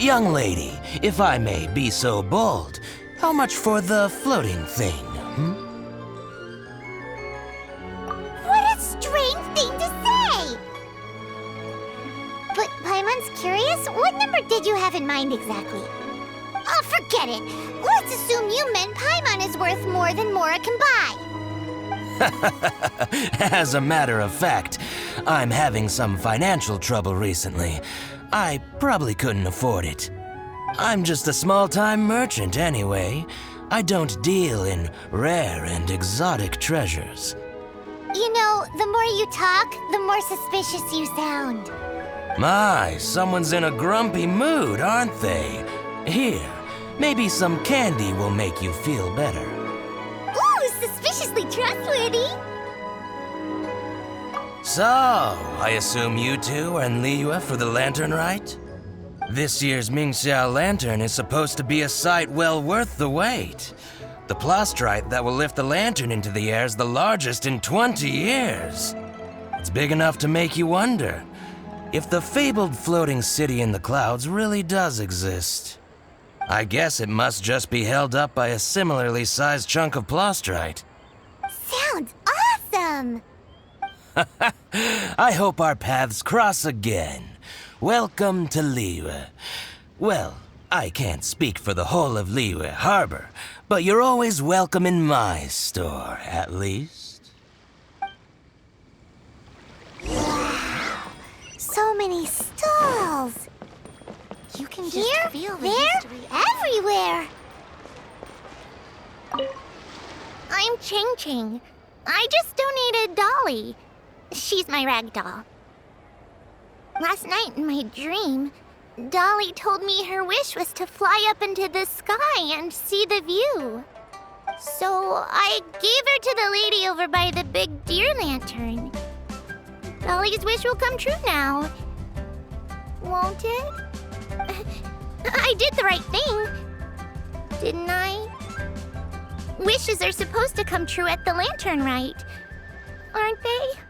Young lady, if I may be so bold, how much for the floating thing, What a strange thing to say! But Paimon's curious, what number did you have in mind exactly? Oh, forget it! Let's assume you meant Paimon is worth more than Mora can buy. As a matter of fact, I'm having some financial trouble recently. I probably couldn't afford it. I'm just a small-time merchant anyway. I don't deal in rare and exotic treasures. You know, the more you talk, the more suspicious you sound. My, someone's in a grumpy mood, aren't they? Here, maybe some candy will make you feel better. Ooh, suspiciously trustworthy! So, I assume you two are in Liyue for the lantern rite? This year's Mingxiao lantern is supposed to be a sight well worth the wait. The plastrite that will lift the lantern into the air is the largest in 20 years. It's big enough to make you wonder if the fabled floating city in the clouds really does exist. I guess it must just be held up by a similarly sized chunk of plastrite. Sounds awesome! I hope our paths cross again. Welcome to Liyue. Well, I can't speak for the whole of Liyue Harbor, but you're always welcome in my store, at least. Wow! So many stalls! You can just feel the history everywhere! I'm Ching Ching. I just donated Dolly. She's my rag doll. Last night in my dream, Dolly told me her wish was to fly up into the sky and see the view. So I gave her to the lady over by the big deer lantern. Dolly's wish will come true now. Won't it? I did the right thing, didn't I? Wishes are supposed to come true at the lantern rite, aren't they?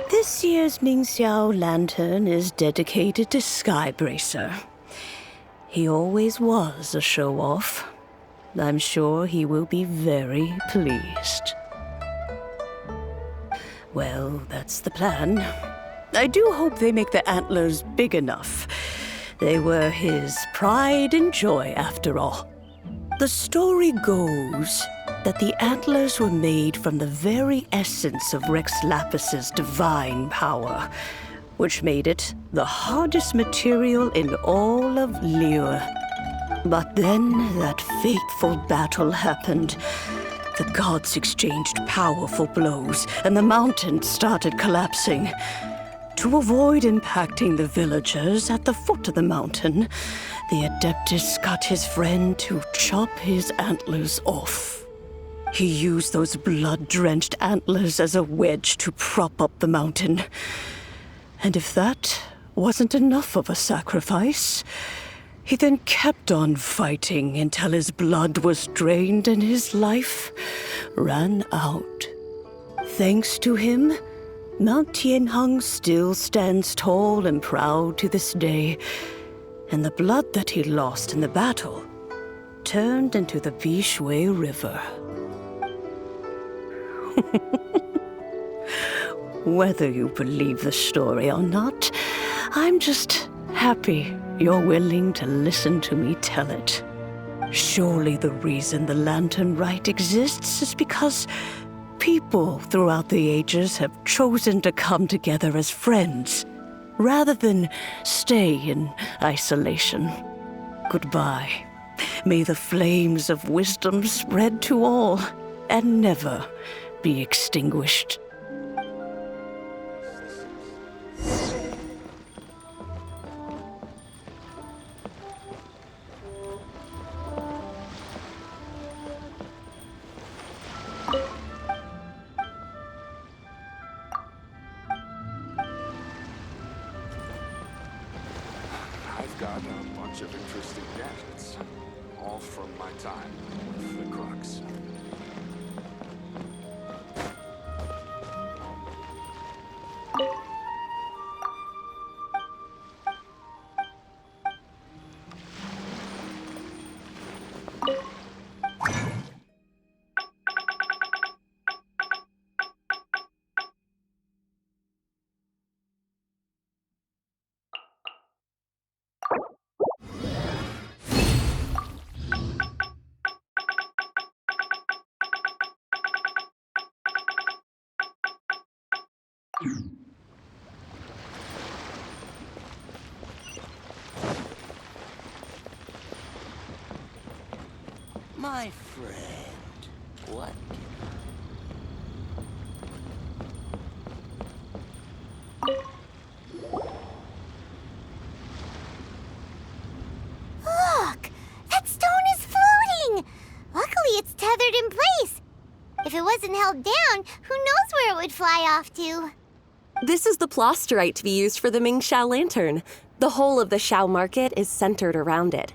This year's Mingxiao lantern is dedicated to Skybracer. He always was a show-off. I'm sure he will be very pleased. Well, that's the plan. I do hope they make the antlers big enough. They were his pride and joy, after all. The story goes that the antlers were made from the very essence of Rex Lapis's divine power, which made it the hardest material in all of Liyue. But then that fateful battle happened. The gods exchanged powerful blows, and the mountain started collapsing. To avoid impacting the villagers at the foot of the mountain, the Adeptus got his friend to chop his antlers off. He used those blood-drenched antlers as a wedge to prop up the mountain. And if that wasn't enough of a sacrifice, he then kept on fighting until his blood was drained and his life ran out. Thanks to him, Mount Tianheng still stands tall and proud to this day, and the blood that he lost in the battle turned into the Bishui River. Whether you believe the story or not, I'm just happy you're willing to listen to me tell it. Surely the reason the Lantern Rite exists is because people throughout the ages have chosen to come together as friends, rather than stay in isolation. Goodbye. May the flames of wisdom spread to all and never be extinguished. I've got a bunch of interesting gadgets. all from my time with the Crux. My friend, what? Look! That stone is floating! Luckily, it's tethered in place. If it wasn't held down, who knows where it would fly off to? This is the plasterite to be used for the Mingxiao lantern. The whole of the Xiao market is centered around it.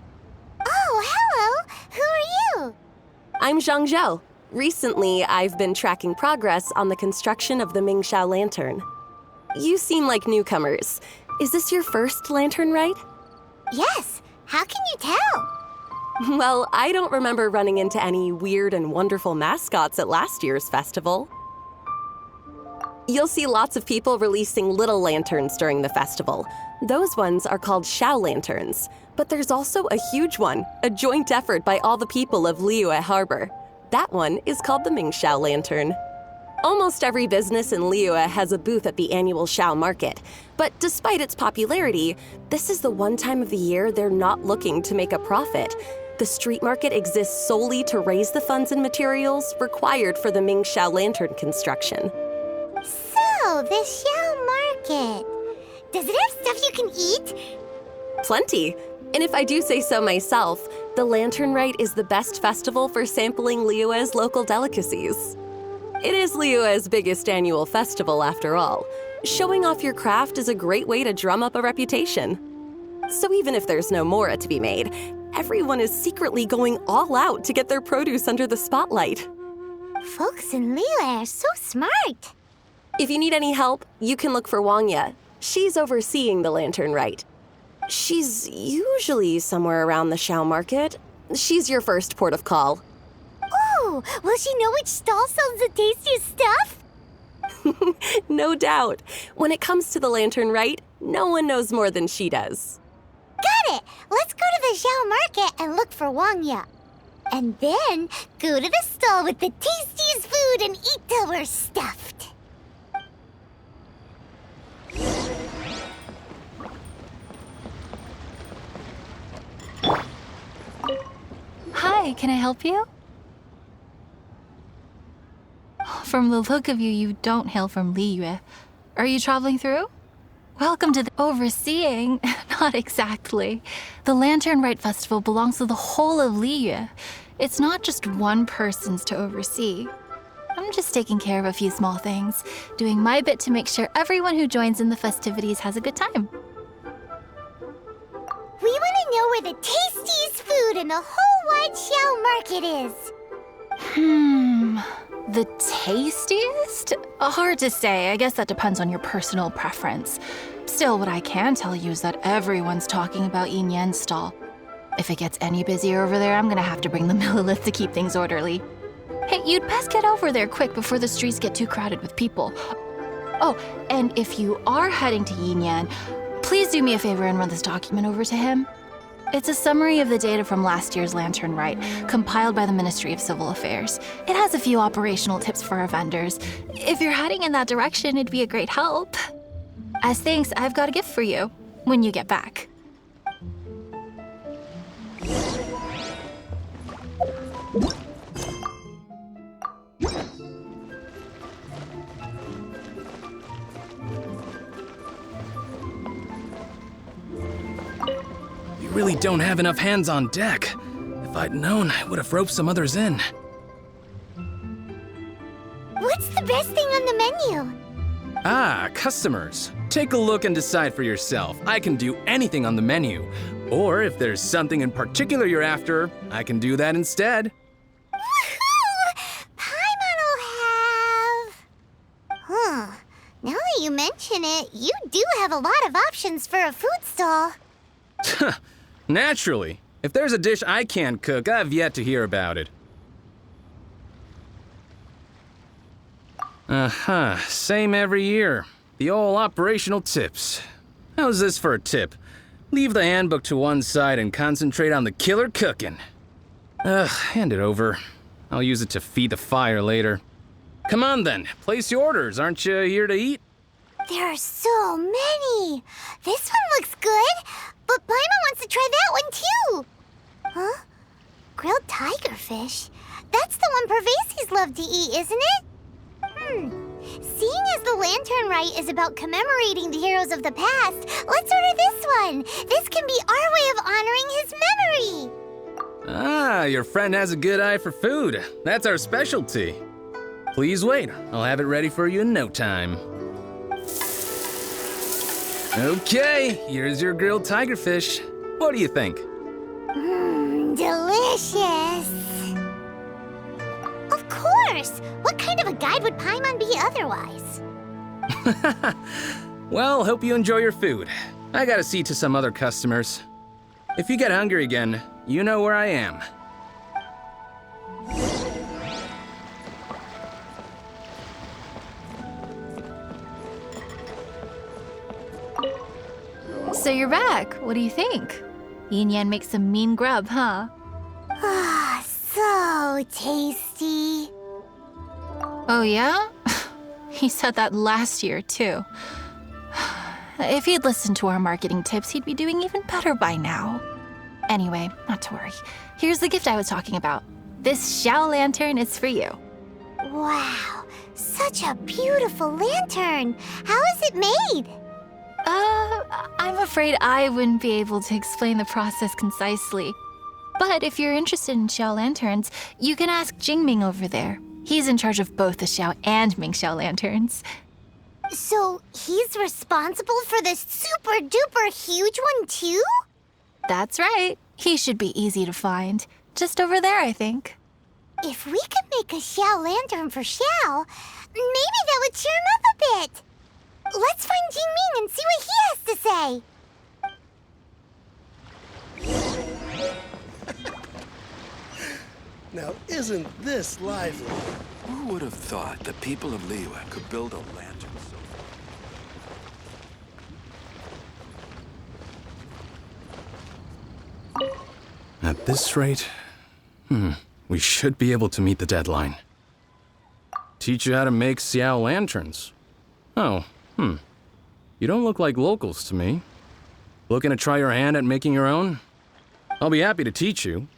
Oh, hello! Who are you? I'm Zhang Zhou. Recently, I've been tracking progress on the construction of the Mingxiao lantern. You seem like newcomers. Is this your first lantern rite? Yes. How can you tell? Well, I don't remember running into any weird and wonderful mascots at last year's festival. You'll see lots of people releasing little lanterns during the festival. Those ones are called Xiao lanterns. But there's also a huge one, a joint effort by all the people of Liyue Harbor. That one is called the Mingxiao lantern. Almost every business in Liyue has a booth at the annual Xiao market. But despite its popularity, this is the one time of the year they're not looking to make a profit. The street market exists solely to raise the funds and materials required for the Mingxiao lantern construction. So, the Xiao market. Does it have stuff you can eat? Plenty. And if I do say so myself, the Lantern Rite is the best festival for sampling Liyue's local delicacies. It is Liyue's biggest annual festival, after all. Showing off your craft is a great way to drum up a reputation. So even if there's no mora to be made, everyone is secretly going all out to get their produce under the spotlight. Folks in Liyue are so smart. If you need any help, you can look for Wangya. She's overseeing the Lantern Rite. She's usually somewhere around the Xiao market. She's your first port of call. Oh, will she know which stall sells the tastiest stuff? No doubt. When it comes to the Lantern Rite, no one knows more than she does. Got it! Let's go to the Xiao market and look for Wangya. And then go to the stall with the tastiest food and eat till we're stuffed. Hi, can I help you? From the look of you, you don't hail from Liyue. Are you traveling through? Welcome to the overseeing. Not exactly. The Lantern Rite Festival belongs to the whole of Liyue. It's not just one person's to oversee. I'm just taking care of a few small things, doing my bit to make sure everyone who joins in the festivities has a good time. We want to know where the tastiest food in the whole wide Xiao market is. The tastiest? Hard to say. I guess that depends on your personal preference. Still, what I can tell you is that everyone's talking about Yin Yan's stall. If it gets any busier over there, I'm gonna have to bring the Millilith to keep things orderly. Hey, you'd best get over there quick before the streets get too crowded with people. Oh, and if you are heading to Yin Yan, please do me a favor and run this document over to him. It's a summary of the data from last year's Lantern Rite, compiled by the Ministry of Civil Affairs. It has a few operational tips for our vendors. If you're heading in that direction, it'd be a great help. As thanks, I've got a gift for you when you get back. You really don't have enough hands on deck. If I'd known, I would have roped some others in. What's the best thing on the menu? Ah, customers. Take a look and decide for yourself. I can do anything on the menu. Or if there's something in particular you're after, I can do that instead. Woohoo! Paimon will have... Huh. Now that you mention it, you do have a lot of options for a food stall. Naturally. If there's a dish I can't cook, I've yet to hear about it. Same every year. The old operational tips. How's this for a tip? Leave the handbook to one side and concentrate on the killer cooking. Hand it over. I'll use it to feed the fire later. Come on then, place your orders. Aren't you here to eat? There are so many. This one looks good, but Paimon wants to try that one too. Huh? Grilled tigerfish? That's the one Pervases love to eat, isn't it? Seeing as the Lantern Rite is about commemorating the heroes of the past, let's order this one. This can be our way of honoring his memory. Ah, your friend has a good eye for food. That's our specialty. Please wait. I'll have it ready for you in no time. Okay, here's your grilled tigerfish. What do you think? Delicious. Of course. What kind of a guide would Paimon be otherwise? Well, hope you enjoy your food. I gotta see to some other customers. If you get hungry again, you know where I am. So you're back. What do you think? Yin Yan makes some mean grub, huh? Ah, so tasty. Oh, yeah? He said that last year, too. If he'd listened to our marketing tips, he'd be doing even better by now. Anyway, not to worry. Here's the gift I was talking about. This Xiao lantern is for you. Wow, such a beautiful lantern. How is it made? I'm afraid I wouldn't be able to explain the process concisely. But if you're interested in Xiao lanterns, you can ask Jingming over there. He's in charge of both the Xiao and Mingxiao lanterns. So he's responsible for this super duper huge one too? That's right. He should be easy to find. Just over there, I think. If we could make a Xiao lantern for Xiao, maybe that would cheer him up a bit. Let's find Jingming and see what he has to say. Now, isn't this lively? Who would have thought the people of Liyue could build a lantern so... At this rate, we should be able to meet the deadline. Teach you how to make Xiao lanterns. Oh, You don't look like locals to me. Looking to try your hand at making your own? I'll be happy to teach you.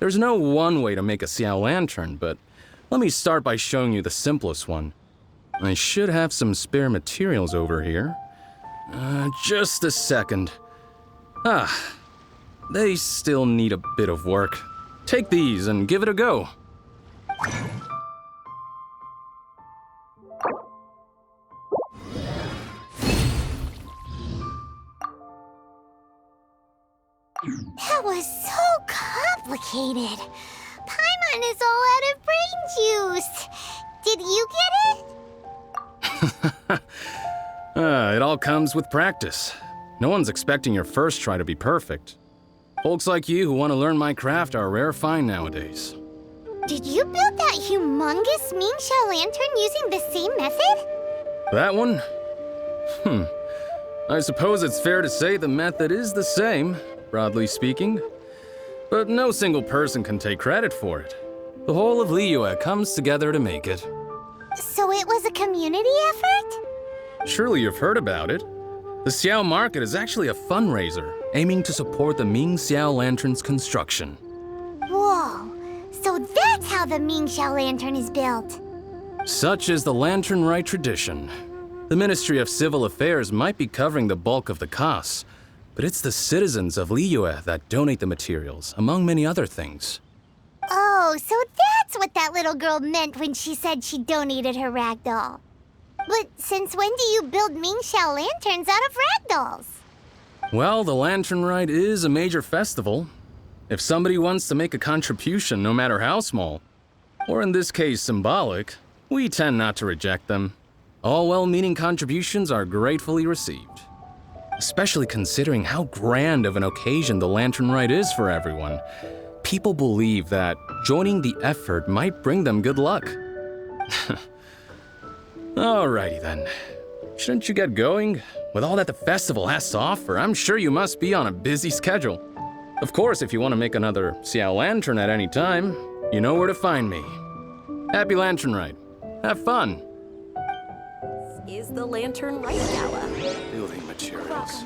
There's no one way to make a Xiao lantern, but let me start by showing you the simplest one. I should have some spare materials over here. Just a second. They still need a bit of work. Take these and give it a go. That was so complicated. Paimon is all out of brain juice. Did you get it? It all comes with practice. No one's expecting your first try to be perfect. Folks like you who want to learn my craft are a rare find nowadays. Did you build that humongous Mingxiao lantern using the same method? That one? I suppose it's fair to say the method is the same, broadly speaking. But no single person can take credit for it. The whole of Liyue comes together to make it. So it was a community effort? Surely you've heard about it. The Xiao Market is actually a fundraiser aiming to support the Ming Xiao Lantern's construction. Whoa, so that's how the Mingxiao lantern is built. Such is the Lantern Rite tradition. The Ministry of Civil Affairs might be covering the bulk of the costs, but it's the citizens of Liyue that donate the materials, among many other things. Oh, so that's what that little girl meant when she said she donated her ragdoll. But since when do you build Mingxiao lanterns out of ragdolls? Well, the Lantern Rite is a major festival. If somebody wants to make a contribution, no matter how small, or in this case symbolic, we tend not to reject them. All well-meaning contributions are gratefully received. Especially considering how grand of an occasion the Lantern Rite is for everyone. People believe that joining the effort might bring them good luck. Alrighty then. Shouldn't you get going? With all that the festival has to offer, I'm sure you must be on a busy schedule. Of course, if you want to make another Xiao Lantern at any time, you know where to find me. Happy Lantern Rite. Have fun. This is the Lantern Rite Gala. Building materials.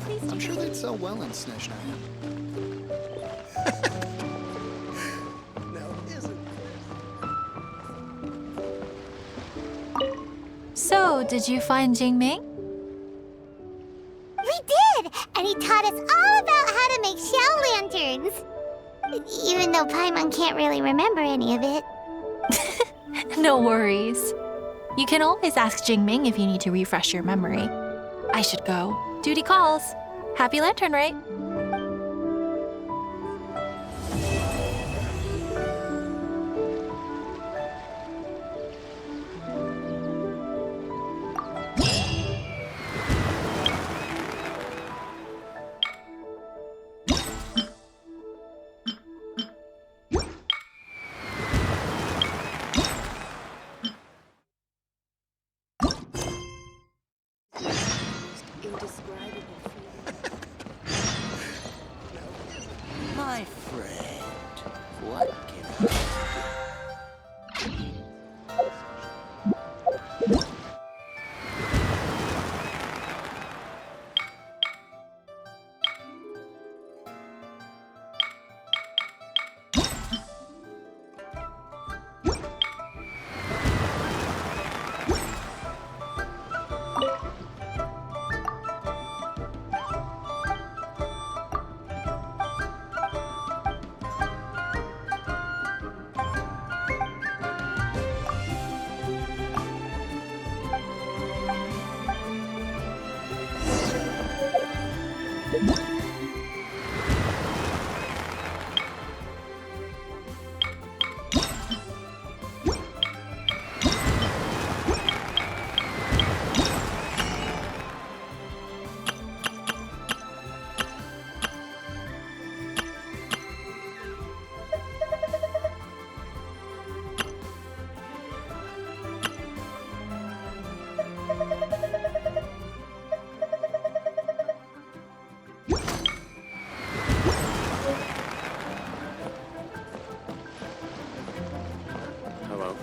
Please I'm sure they'd sell well in Snezhnaya. Now, isn't So, did you find Jingming? We did! And he taught us all about how to make Xiao lanterns. Even though Paimon can't really remember any of it. No worries. You can always ask Jingming if you need to refresh your memory. I should go. Duty calls. Happy Lantern Rite. My friend, what can Hello.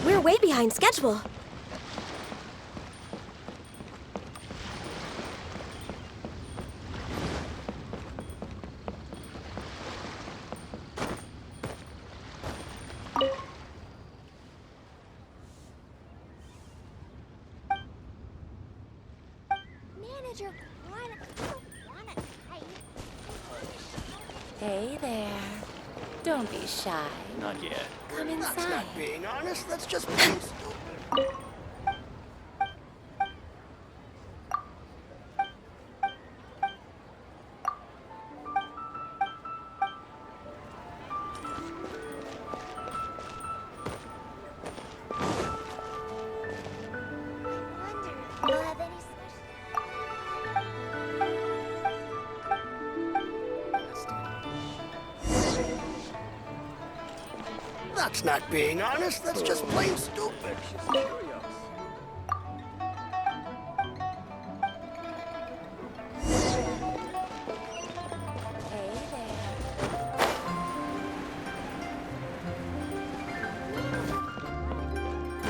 We're way behind schedule. Manager, wanna fight? Hey there. Don't be shy. Not yet. Come That's inside. not being honest. That's just being stupid. We'll have any special... That's not being honest. That's just plain stupid. Hey there.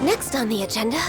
Next on the agenda.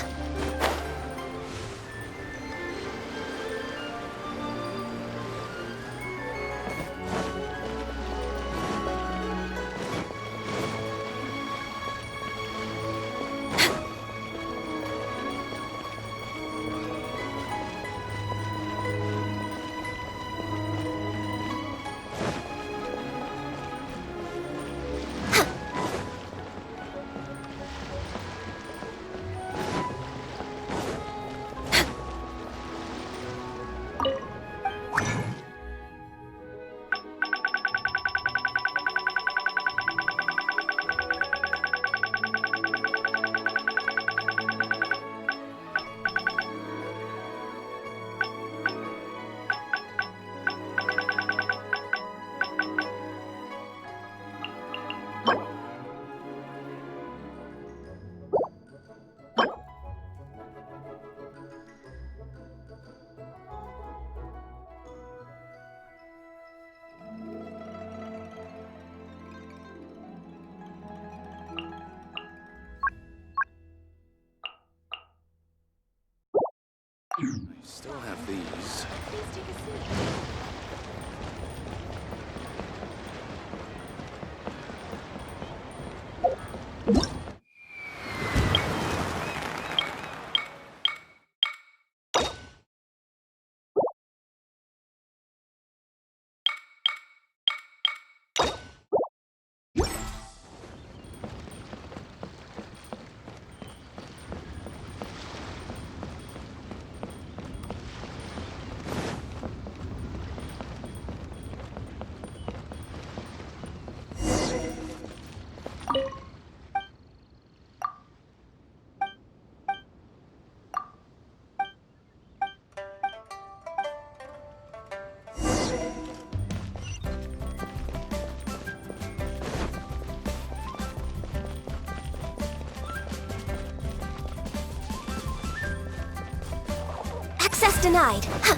I still have these. Please take a seat. Access denied. Huh.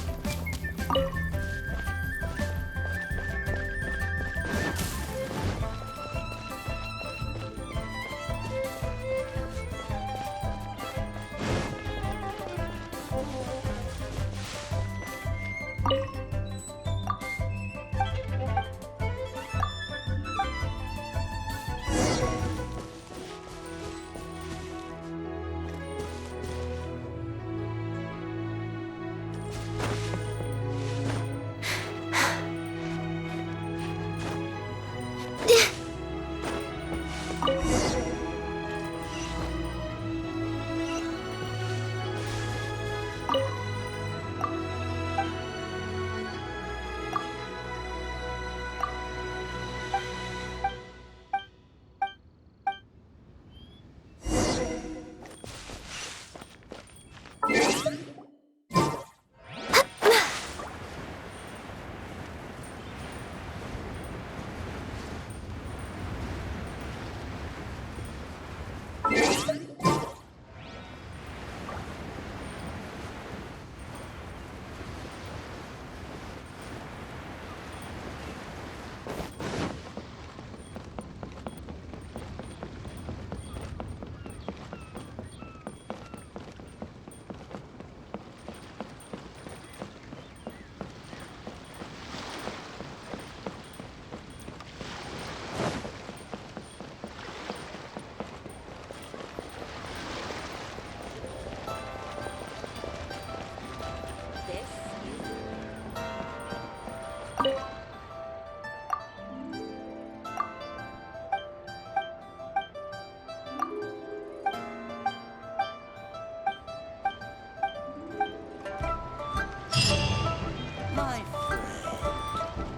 My friend,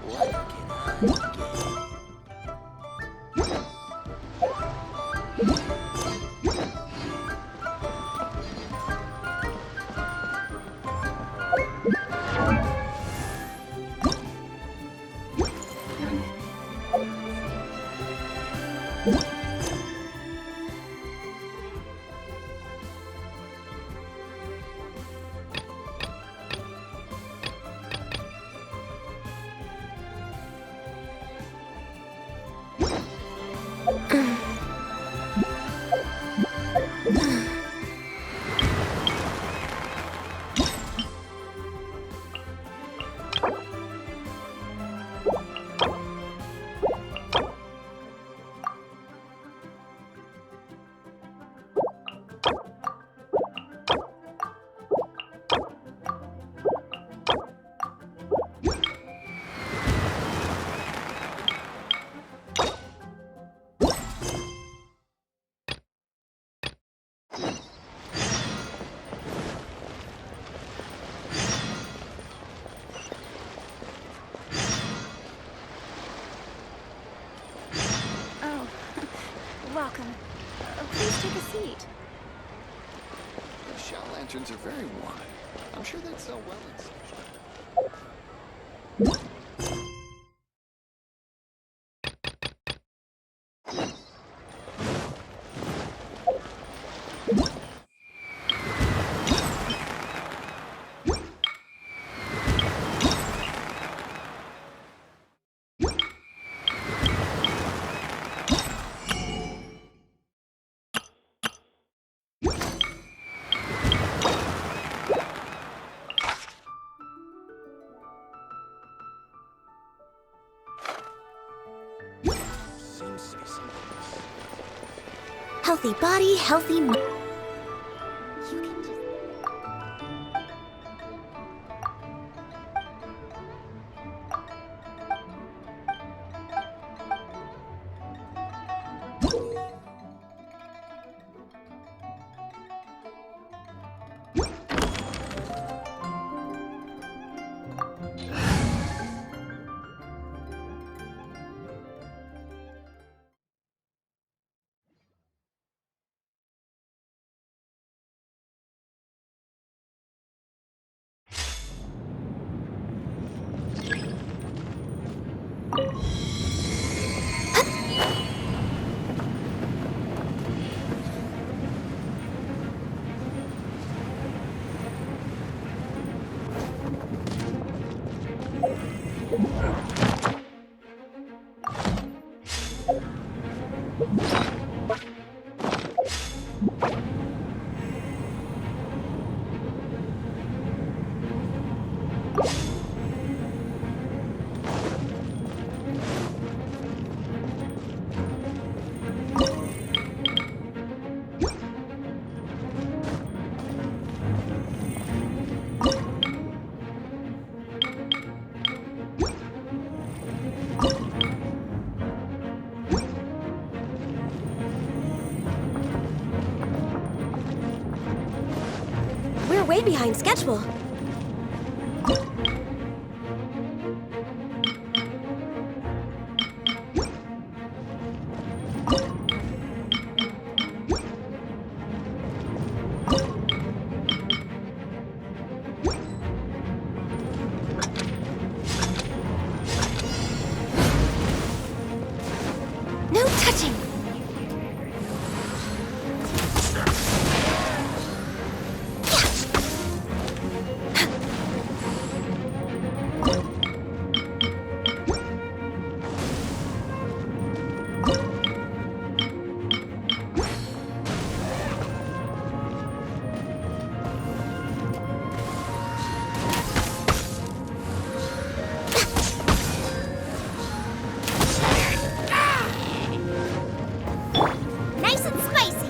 what can I get? Welcome. Please take a seat. The shell lanterns are very warm. I'm sure they'd sell well in Healthy body, healthy mind. You can just... We're way behind schedule. No touching! Nice and spicy!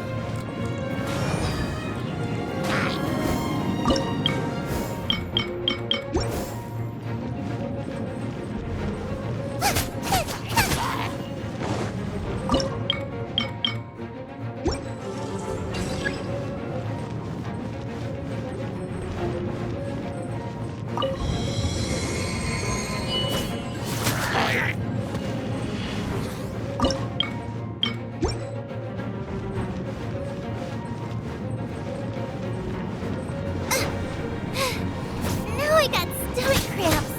Now I got stomach cramps.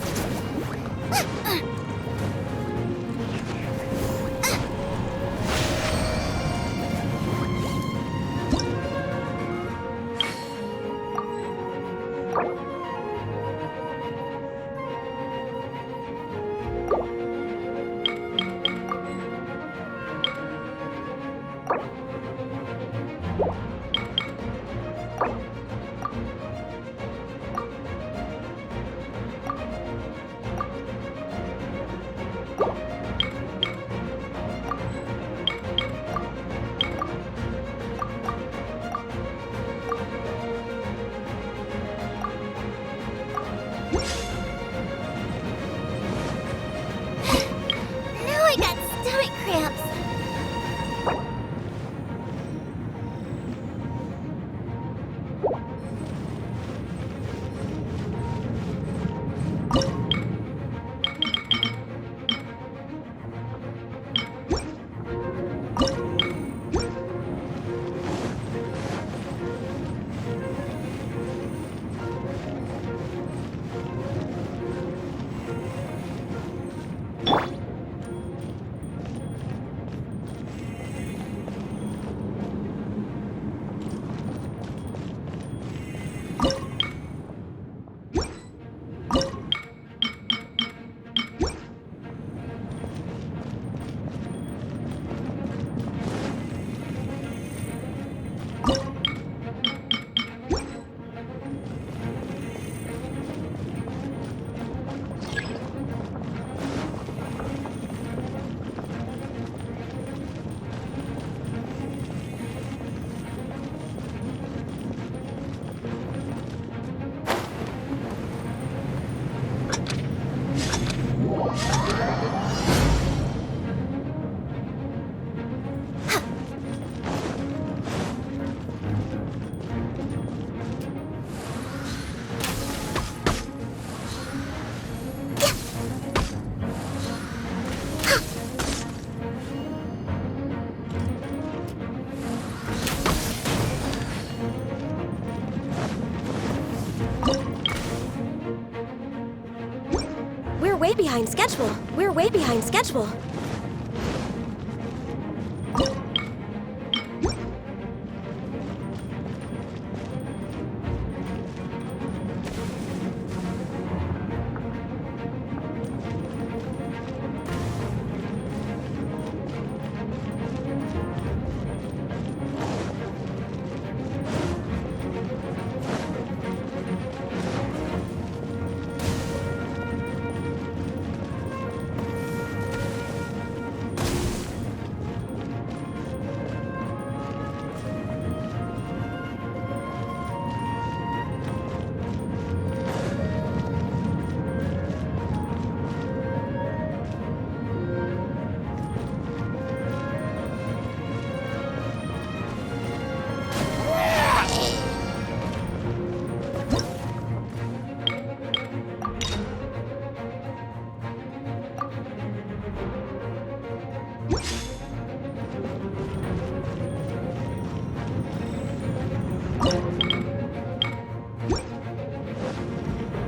Now I got stomach cramps. way behind schedule. We're way behind schedule.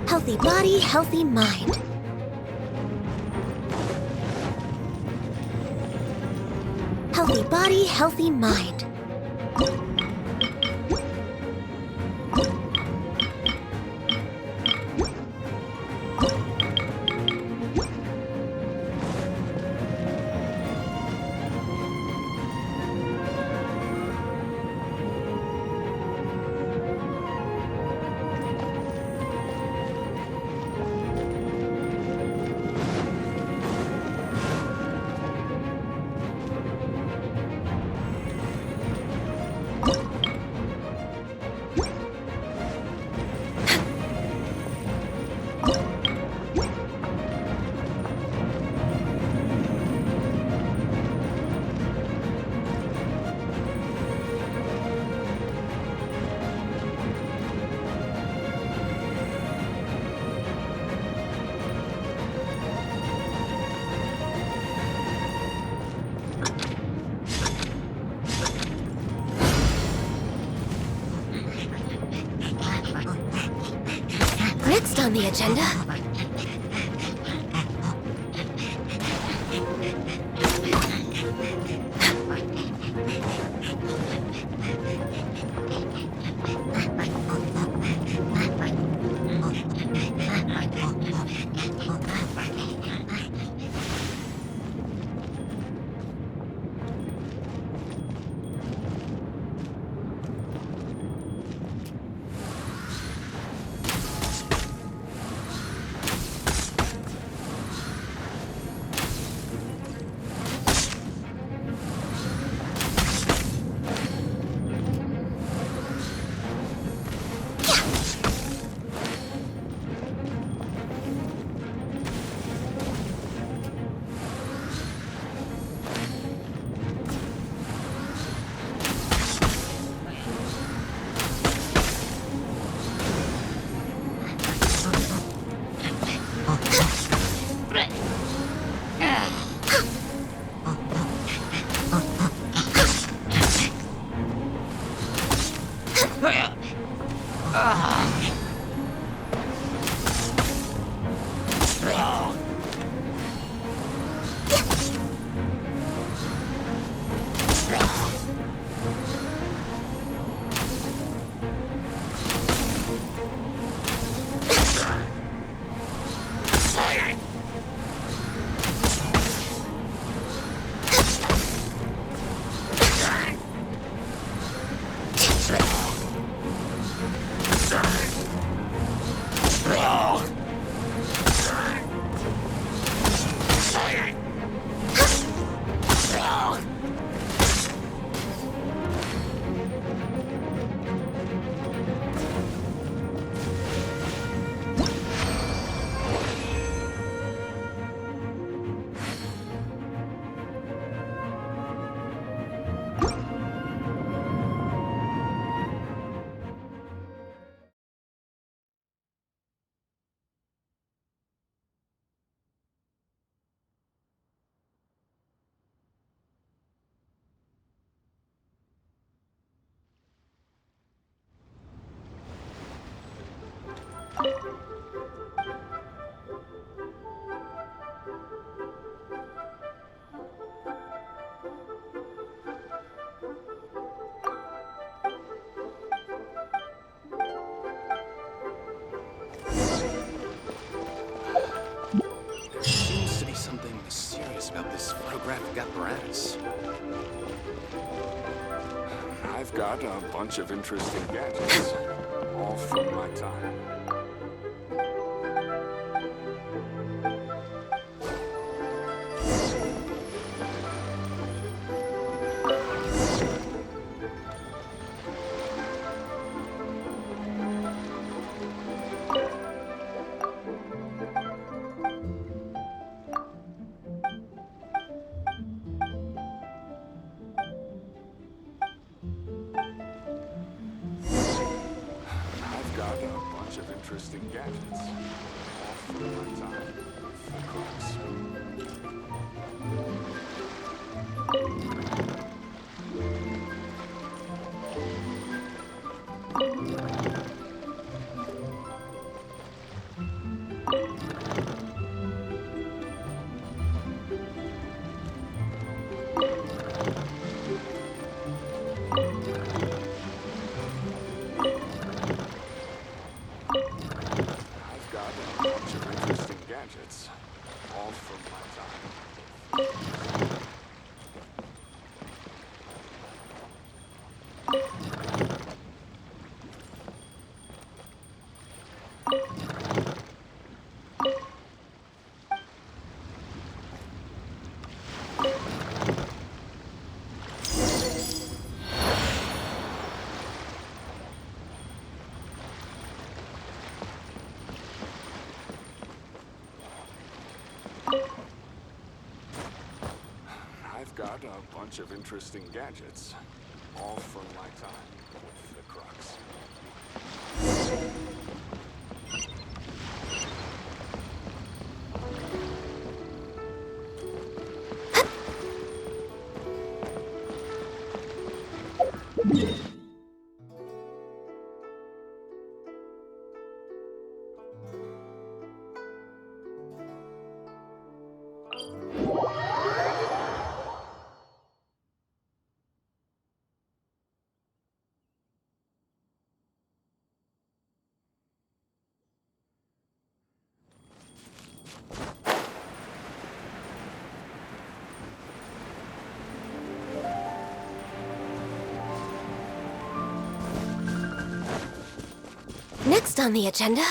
Healthy body, healthy mind. Healthy body, healthy mind. Next on the agenda. got a bunch of interesting gadgets, all from my time. I've got a bunch of interesting gadgets, all from my time with the Crocs. I've got a bunch of interesting gadgets, all from my time. I've got a bunch of interesting gadgets, all from my time with the Crocs. Next on the agenda...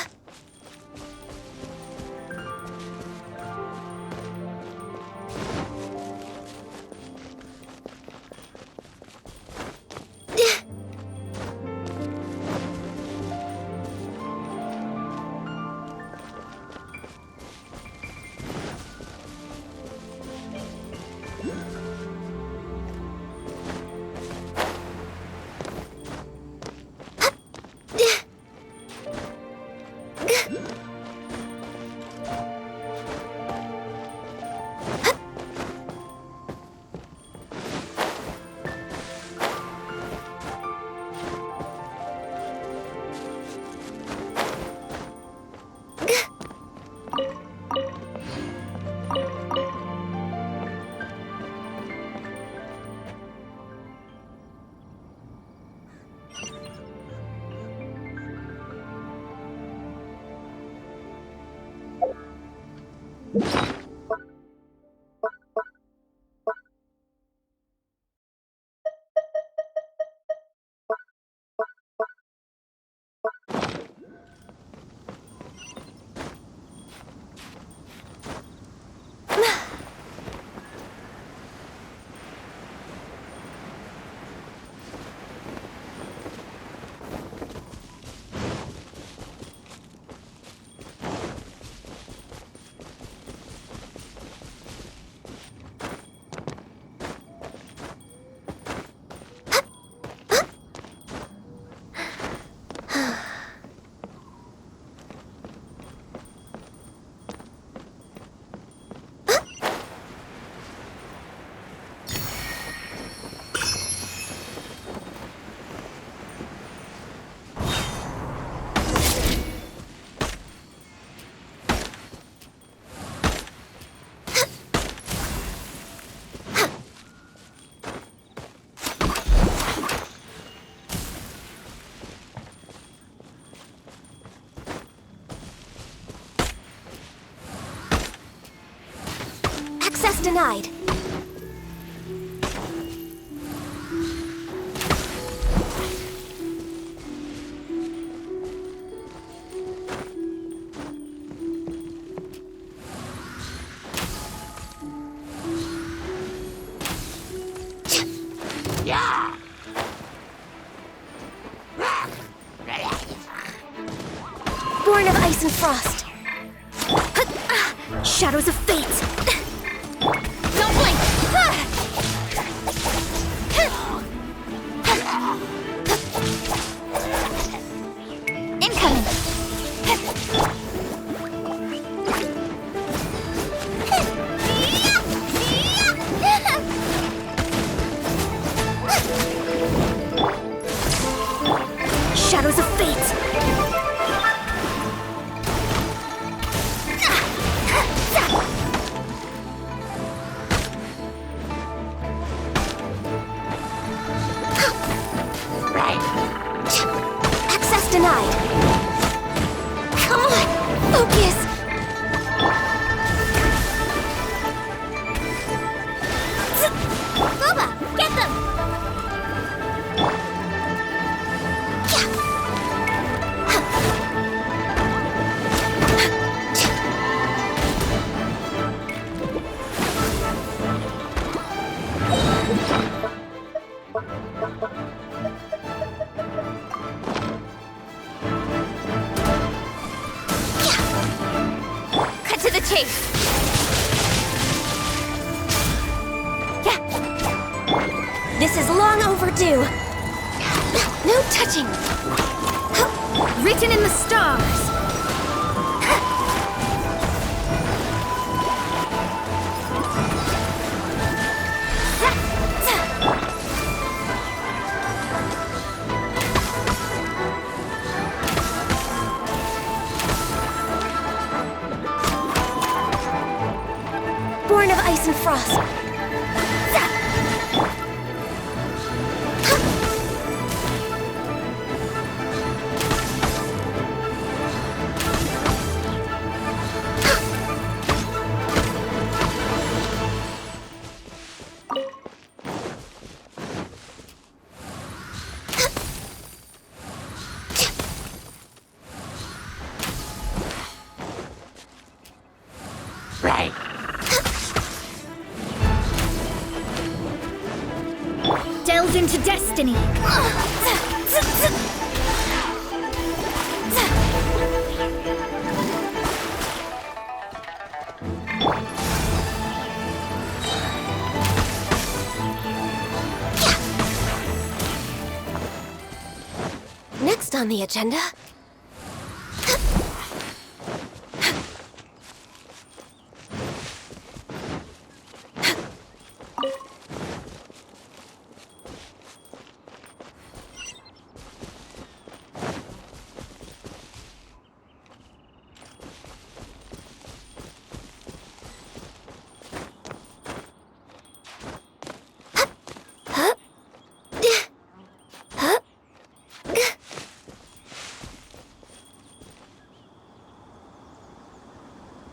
Access denied. Born of ice and frost. Shadows of fate. Don't blink! Incoming! Shadows of fate. Access denied. Come on, focus. Booba, get them! Cut to the chase! This is long overdue. No touching. Written in the stars! Born of ice and frost. Delve into destiny! Next on the agenda,